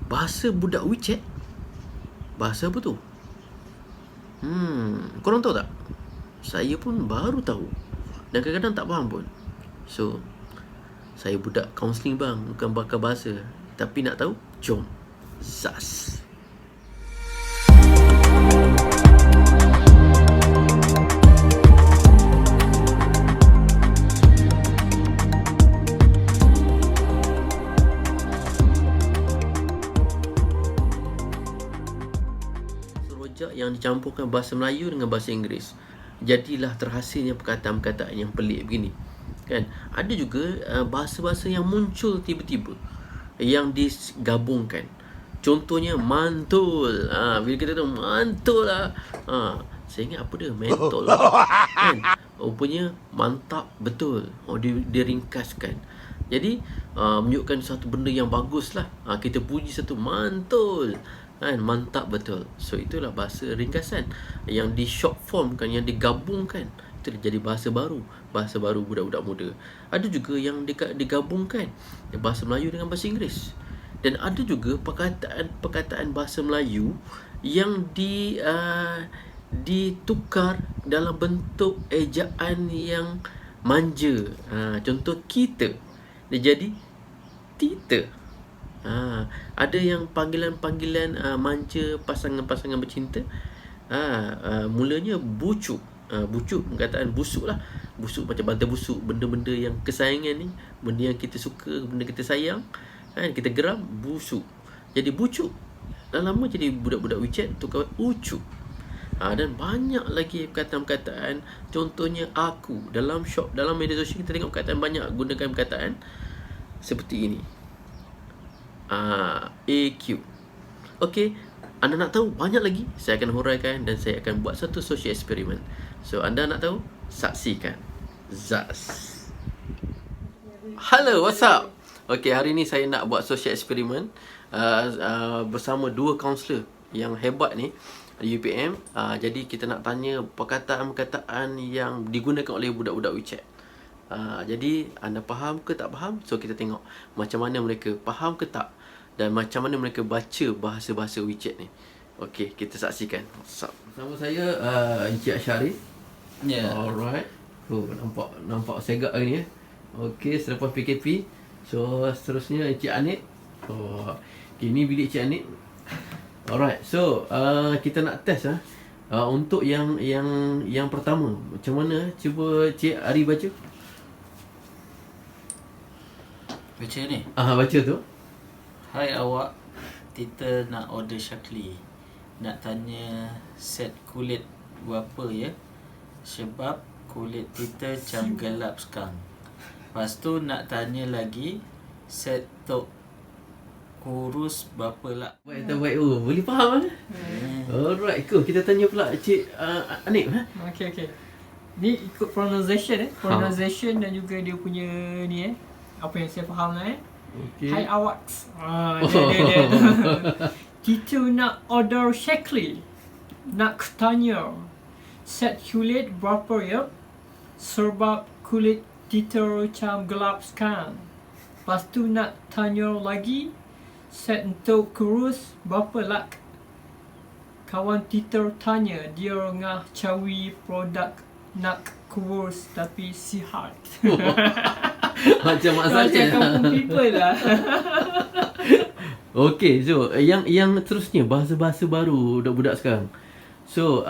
bahasa budak WeChat. Bahasa apa tu? Korang tahu tak? Saya pun baru tahu. Dan kadang-kadang tak faham pun. So, saya budak kaunseling bang, bukan bakal bahasa. Tapi nak tahu? Jom. Zas. Rojak yang dicampurkan bahasa Melayu dengan bahasa Inggeris. Jadilah terhasilnya perkataan-perkataan yang pelik begini. Kan? Ada juga bahasa-bahasa yang muncul tiba-tiba yang digabungkan. Contohnya mantul. Bila kita tahu mantul lah. Saya ingat apa dia? Mentol lah. Kan? Rupanya mantap betul. Dia ringkaskan. Jadi menunjukkan satu benda yang bagus lah. Kita puji satu mantul. Kan, mantap betul. So itulah bahasa ringkasan yang di short form kan, yang digabungkan. Itu jadi bahasa baru budak-budak muda. Ada juga yang digabungkan bahasa Melayu dengan bahasa Inggeris. Dan ada juga perkataan bahasa Melayu yang ditukar dalam bentuk ejaan yang manja. Contoh kita, dia jadi tita. Ada yang panggilan-panggilan manja pasangan-pasangan bercinta. Mulanya bucuk. Bucuk, perkataan busuk lah. Busuk macam bantal busuk, benda-benda yang kesayangan ni, benda yang kita suka, benda kita sayang, kita geram, busuk. Jadi bucuk. Dah lama jadi budak-budak WeChat tukar ucuk. Dan banyak lagi perkataan-perkataan. Contohnya aku. Dalam media sosial kita tengok perkataan banyak gunakan perkataan seperti ini. AQ. Okey, anda nak tahu banyak lagi, saya akan huraikan dan saya akan buat satu social eksperimen. So anda nak tahu? Saksikan. Zas. Hello, what's up? Okey, hari ni saya nak buat social eksperimen bersama dua kaunselor yang hebat ni di UPM. Jadi kita nak tanya perkataan-perkataan yang digunakan oleh budak-budak WeChat. Jadi anda faham ke tak faham? So kita tengok macam mana mereka faham ke tak, dan macam mana mereka baca bahasa-bahasa WeChat ni. Okey, kita saksikan. Sama saya Encik Asyari. Ya. Alright. Nampak segak hari ni ya. Okey, selepas PKP. So seterusnya Encik Anit. Okay, ni bilik Encik Anit. Alright. So kita nak test untuk yang pertama. Macam mana? Cuba Cik Ari baca. Baca ni. Baca tu. Hai awak, kita nak order Shakli. Nak tanya set kulit berapa ya? Sebab kulit kita macam gelap sekarang. Lepas tu nak tanya lagi set tok kurus berapa lah? Baik. Boleh faham kan? Alright, cool. Kita tanya pula Cik Anip. Okay. Ni ikut pronunciation pronunciation dan juga dia punya ni apa yang saya faham lah Okay. Hai awak. Dia. Kita nak order Shakli. Nak tanya set kulit berapa ya? Sebab kulit kita macam gelap sekarang. Lepas tu nak tanya lagi set untuk kurus berapa lah? Kawan kita tanya dia ngah cawi produk nak kurus tapi sihat. Macam maksudnya. Macam kampung people lah. Okey, so yang terusnya bahasa-bahasa baru budak-budak sekarang. So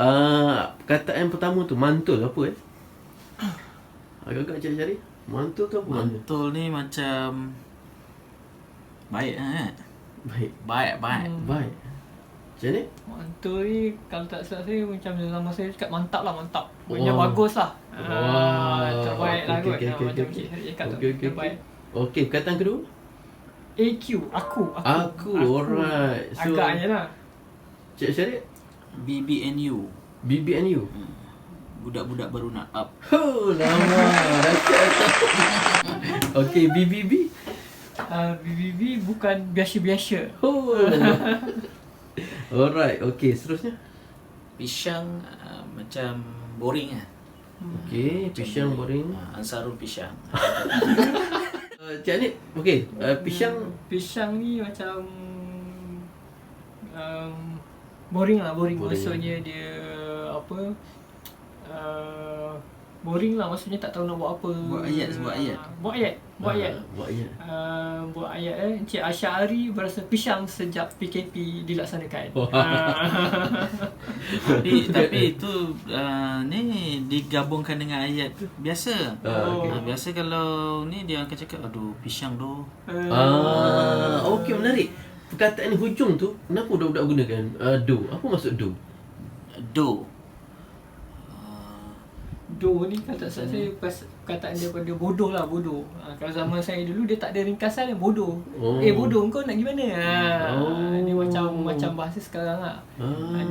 perkataan pertama tu mantul apa agak-agak cari-cari. Mantul tu apa? Mantul ni macam baik Baik. Baik. Macam ni? Mantul ni kalau tak silap saya macam zaman saya cakap mantap. Punya bagus lah. Terbaik lah kot. Macam Cik Hari cakap tu. Terbaik. Okey, perkataan kedua? AQ, aku. Alright. So, agaknya lah. Cik Syarif? BBNU. BBNU? Budak-budak baru nak up. Lama. Okey, BBB? BBB bukan biasa-biasa. Alright, okey, seterusnya? Pisang macam boring lah. Okey, pisang boring. Ansarul pisang. Cik Anit, okey, pisang Pisang ni macam boring lah, boring. Boring. Maksudnya dia apa, boring lah, maksudnya tak tahu nak buat apa. Buat ayat, sebut ayat. Buat ayat. Buat ayat. Buat ayat Encik Asy'ari berasa pisang sejak PKP dilaksanakan. Tapi itu ni digabungkan dengan ayat biasa. Okay. Biasa kalau ni dia akan cakap aduh pisang tu. Okey, menarik. Perkataan ni hujung tu kenapa budak-budak gunakan do? Apa maksud do? Do. Do ni kata saya perkataan daripada bodoh lah, bodoh. Kalau zaman saya dulu dia tak ada ringkasan dia bodoh. Bodoh kau nak gimana? Dia macam bahasa sekarang lah.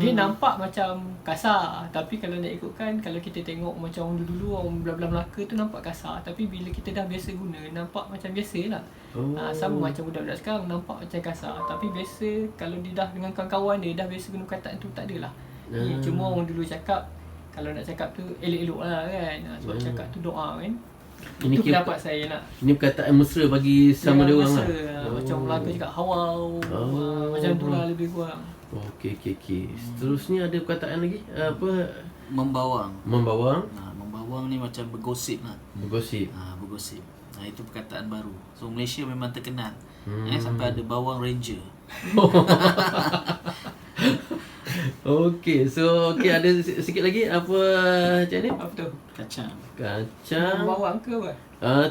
Dia nampak macam kasar, tapi kalau nak ikutkan, kalau kita tengok macam orang dulu orang belah-belah Melaka tu nampak kasar, tapi bila kita dah biasa guna nampak macam biasa lah. Sama macam budak-budak sekarang nampak macam kasar, tapi biasa kalau dia dah dengan kawan-kawan dia dah biasa guna perkataan tu, tak adalah. Cuma orang dulu cakap, kalau nak cakap tu elok-elok lah kan, sebab cakap tu doa kan. Ini Itu pendapat saya lah. Ini perkataan mesra bagi sama dia orang lah. Macam Melaka cakap hawau. Macam tu lah lebih kurang. Okey. Seterusnya ada perkataan lagi apa? Membawang. Membawang. Membawang ni macam bergosip lah. Bergosip. Bergosip. Itu perkataan baru. So Malaysia memang terkenal. Sampai ada bawang ranger. Okey, so ada sikit lagi apa Cik ni? Apa tu? Kacang. Bawang ke apa?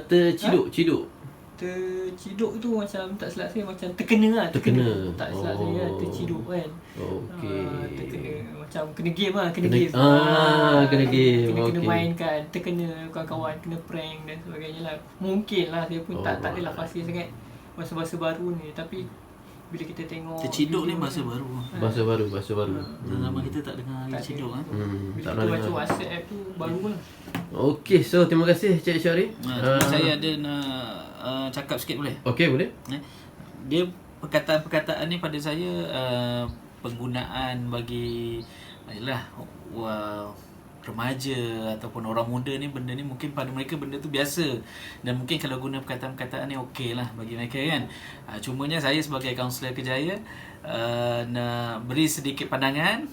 Terciduk. Terciduk tu macam tak silap saya macam terkena lah. Terkena. Tak silap saya terciduk kan. Okey. Terkena macam kena game lah, kena game. Kena game. Kena Okey. mainkan, terkena kawan-kawan, kena prank dan sebagainya lah. Mungkin lah saya pun tak adalah fasih sangat bahasa-bahasa baru ni, tapi bila kita tengok Terciduk ni bahasa baru. Bahasa baru. Zaman kita tak dengar terciduk kan. Bila Tak kita pernah baca dengar. WhatsApp tu baru lah. Okey, so terima kasih Cik Syari. Saya ada nak cakap sikit boleh? Okey, boleh? Dia perkataan-perkataan ni pada saya penggunaan bagi remaja ataupun orang muda ni, benda ni mungkin pada mereka benda tu biasa, dan mungkin kalau guna perkataan-perkataan ni okey lah bagi mereka kan. Cumanya saya sebagai kaunselor Kejaya nak beri sedikit pandangan.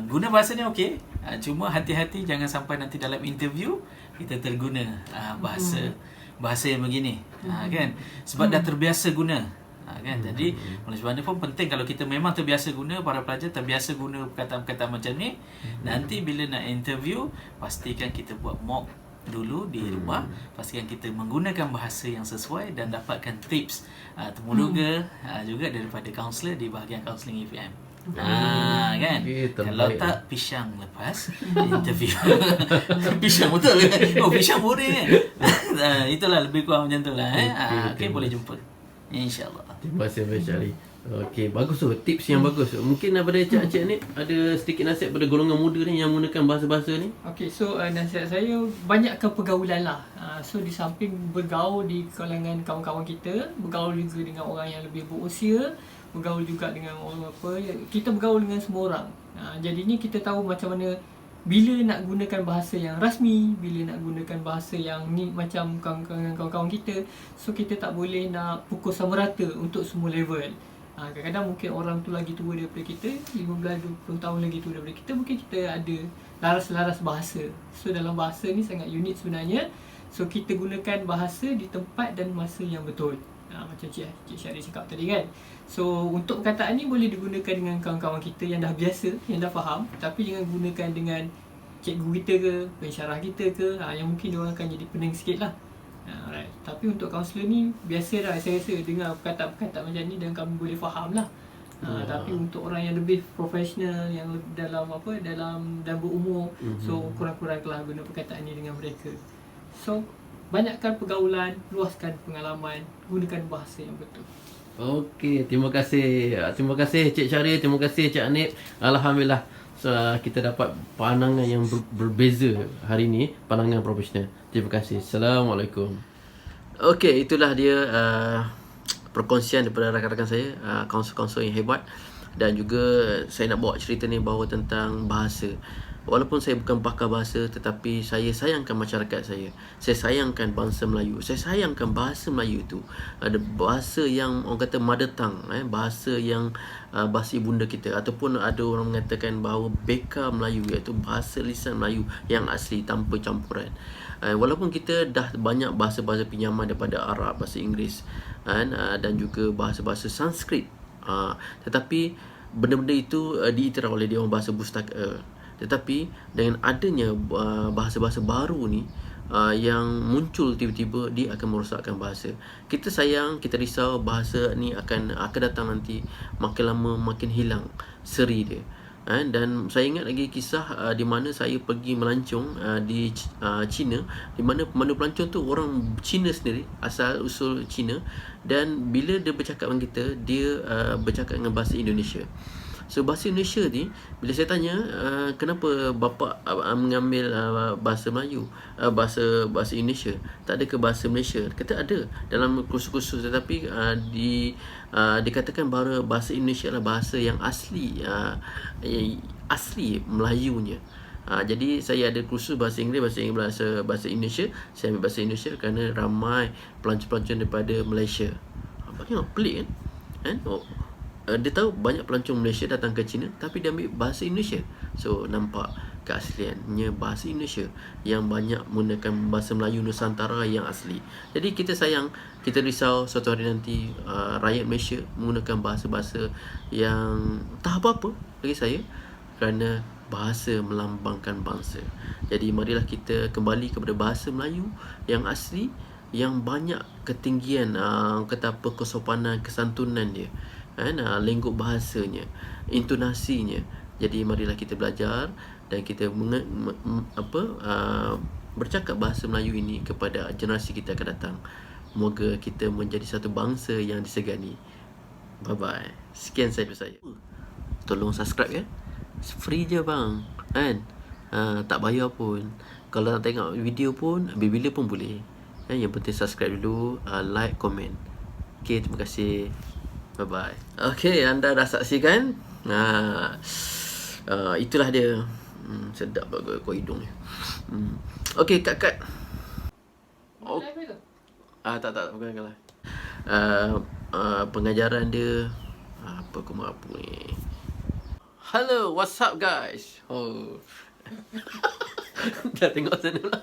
Guna bahasa ni okey, cuma hati-hati jangan sampai nanti dalam interview kita terguna bahasa yang begini, kan, sebab dah terbiasa guna. Kan? Jadi oleh sebab itu pun penting kalau kita memang terbiasa guna, para pelajar terbiasa guna perkataan-perkataan macam ni, nanti bila nak interview pastikan kita buat mock dulu di rumah, pastikan kita menggunakan bahasa yang sesuai dan dapatkan tips temuduga juga daripada kaunselor di bahagian kaunseling FM. Kan? Kalau tak pisang lepas interview. Pisang betul kan? Pisang boleh kan? Itulah lebih kurang macam tu lah. Okay, boleh jumpa InsyaAllah. Terima kasih Abang Syari. Okey, bagus tu, tips yang bagus. Mungkin daripada cik-cik ni ada sedikit nasihat pada golongan muda ni yang menggunakan bahasa-bahasa ni. Okey, so nasihat saya banyakkan pergaulan lah. So di samping bergaul di kalangan kawan-kawan kita, bergaul juga dengan orang yang lebih berusia, bergaul juga dengan orang kita bergaul dengan semua orang. Jadinya kita tahu macam mana bila nak gunakan bahasa yang rasmi, bila nak gunakan bahasa yang ni macam kawan-kawan kita. So kita tak boleh nak pukul sama rata untuk semua level. Kadang-kadang mungkin orang tu lagi tua daripada kita, 15-20 tahun lagi tua daripada kita, mungkin kita ada laras-laras bahasa. So dalam bahasa ni sangat unik sebenarnya. So kita gunakan bahasa di tempat dan masa yang betul. Macam Cik Syari cakap tadi kan. So untuk perkataan ni boleh digunakan dengan kawan-kawan kita yang dah biasa, yang dah faham, tapi jangan gunakan dengan cikgu kita ke, pensyarah kita ke, yang mungkin diorang akan jadi pening sikit lah. Right. Tapi untuk kaunselor ni biasa dah, saya rasa dengar perkataan-perkataan macam ni dan kami boleh faham lah. Tapi untuk orang yang lebih profesional, yang dalam dan berumur, so kurang-kuranglah guna perkataan ni dengan mereka. So banyakkan pergaulan, luaskan pengalaman, gunakan bahasa yang betul. Okey, terima kasih. Terima kasih Cik Syari, terima kasih Cik Anip. Alhamdulillah, so, kita dapat pandangan yang berbeza hari ni, pandangan profesional. Terima kasih. Assalamualaikum. Okey, itulah dia perkongsian daripada rakan-rakan saya, kaunselor-kaunselor yang hebat, dan juga saya nak bawa cerita ni bahawa tentang bahasa. Walaupun saya bukan pakar bahasa, tetapi saya sayangkan masyarakat saya. Saya sayangkan bangsa Melayu. Saya sayangkan bahasa Melayu itu. Ada bahasa yang orang kata mother tongue, bahasa yang bahasa ibunda kita, ataupun ada orang mengatakan bahawa beka Melayu, iaitu bahasa lisan Melayu yang asli tanpa campuran. Walaupun kita dah banyak bahasa-bahasa pinjaman daripada Arab, bahasa Inggeris, dan juga bahasa-bahasa Sanskrit, tetapi benda-benda itu diiktiraf oleh Dewan Bahasa Pustaka. Tetapi dengan adanya bahasa-bahasa baru ni yang muncul tiba-tiba, dia akan merosakkan bahasa. Kita sayang, kita risau bahasa ni akan datang nanti makin lama makin hilang seri dia. Dan saya ingat lagi kisah di mana saya pergi melancong di China, di mana pemandu pelancong tu orang Cina sendiri, asal usul Cina, dan bila dia bercakap dengan kita, dia bercakap dengan bahasa Indonesia. So bahasa Indonesia ni, bila saya tanya kenapa bapa mengambil bahasa Melayu, bahasa Indonesia, tak ada ke bahasa Malaysia? Kata ada dalam kursus-kursus, tetapi dikatakan bahawa bahasa Indonesia adalah bahasa yang asli, asli Melayunya. Jadi saya ada kursus bahasa Inggeris, bahasa Indonesia. Saya ambil bahasa Indonesia kerana ramai pelancong-pelancong daripada Malaysia. Bagaimana pelik kan? Dia tahu banyak pelancong Malaysia datang ke China, tapi dia ambil bahasa Indonesia. So nampak keasliannya bahasa Indonesia yang banyak menggunakan bahasa Melayu Nusantara yang asli. Jadi kita sayang, kita risau suatu hari nanti rakyat Malaysia menggunakan bahasa-bahasa yang tak apa-apa bagi saya, kerana bahasa melambangkan bangsa. Jadi marilah kita kembali kepada bahasa Melayu yang asli, yang banyak ketinggian kata apa, kesopanan, kesantunan dia, lenggok bahasanya, intonasinya. Jadi marilah kita belajar dan kita bercakap bahasa Melayu ini kepada generasi kita akan datang. Moga kita menjadi satu bangsa yang disegani. Bye bye. Sekian daripada saya. Tolong subscribe ya. Free je bang, kan? Tak bayar pun. Kalau nak tengok video pun bila pun boleh. Yang penting subscribe dulu, like, komen. Okay, terima kasih. Bye bye. Okay, anda dah saksikan. Itulah dia. Sedap lah kau hidung ni. Okay, cut. Oh. Tak, bukan lah. Pengajaran dia apa ni. Hello, what's up guys? Oh. Dah tengok sana lah.